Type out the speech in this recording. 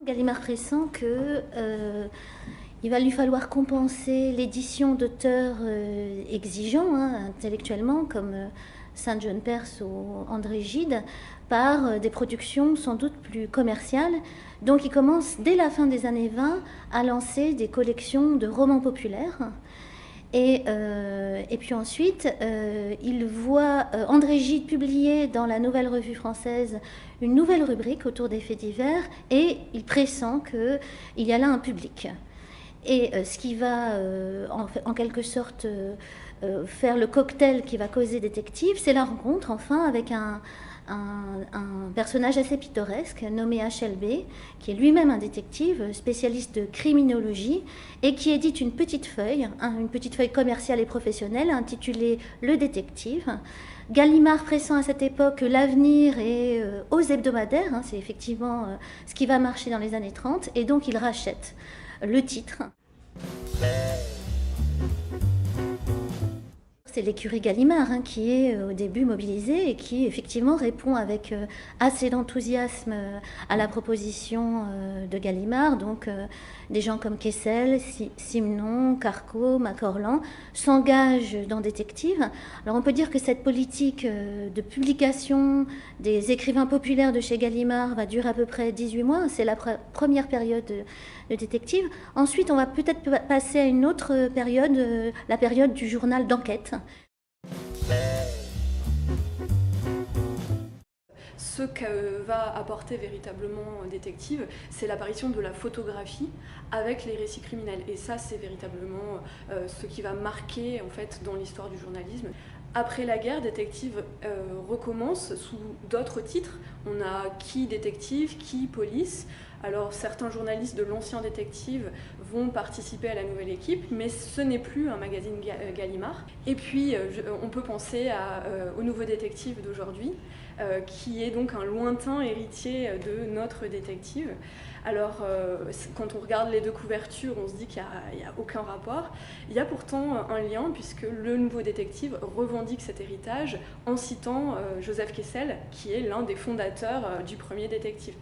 Gallimard pressent que il va lui falloir compenser l'édition d'auteurs exigeants intellectuellement, comme Saint-John Perse ou André Gide, par des productions sans doute plus commerciales. Donc il commence dès la fin des années 20 à lancer des collections de romans populaires. Et puis ensuite, il voit André Gide publier dans la Nouvelle Revue Française une nouvelle rubrique autour des faits divers, et il pressent qu'il y a là un public. Et ce qui va en quelque sorte faire le cocktail qui va causer Détective, c'est la rencontre enfin avec un personnage assez pittoresque nommé HLB, qui est lui-même un détective spécialiste de criminologie et qui édite une petite feuille commerciale et professionnelle intitulée Le Détective. Gallimard pressent à cette époque que l'avenir est aux hebdomadaires, c'est effectivement ce qui va marcher dans les années 30, et donc il rachète le titre. C'est l'écurie Gallimard qui est au début mobilisée et qui effectivement répond avec assez d'enthousiasme à la proposition de Gallimard. Donc des gens comme Kessel, Simenon, Carco, Macorlan s'engagent dans Détective. Alors on peut dire que cette politique de publication des écrivains populaires de chez Gallimard va durer à peu près 18 mois. C'est la première période de Détective. Ensuite, on va peut-être passer à une autre période, la période du journal d'enquête. Ce que va apporter véritablement Détective, c'est l'apparition de la photographie avec les récits criminels. Et ça, c'est véritablement ce qui va marquer en fait dans l'histoire du journalisme. Après la guerre, Détective recommence sous d'autres titres. On a Qui Détective, Qui Police. Alors certains journalistes de l'ancien Détective vont participer à la nouvelle équipe, mais ce n'est plus un magazine Gallimard. Et puis on peut penser au nouveau Détective d'aujourd'hui, qui est donc un lointain héritier de notre Détective. Alors, quand on regarde les deux couvertures, on se dit qu'il n'y a aucun rapport. Il y a pourtant un lien, puisque le nouveau Détective revendique cet héritage en citant Joseph Kessel, qui est l'un des fondateurs du premier Détective.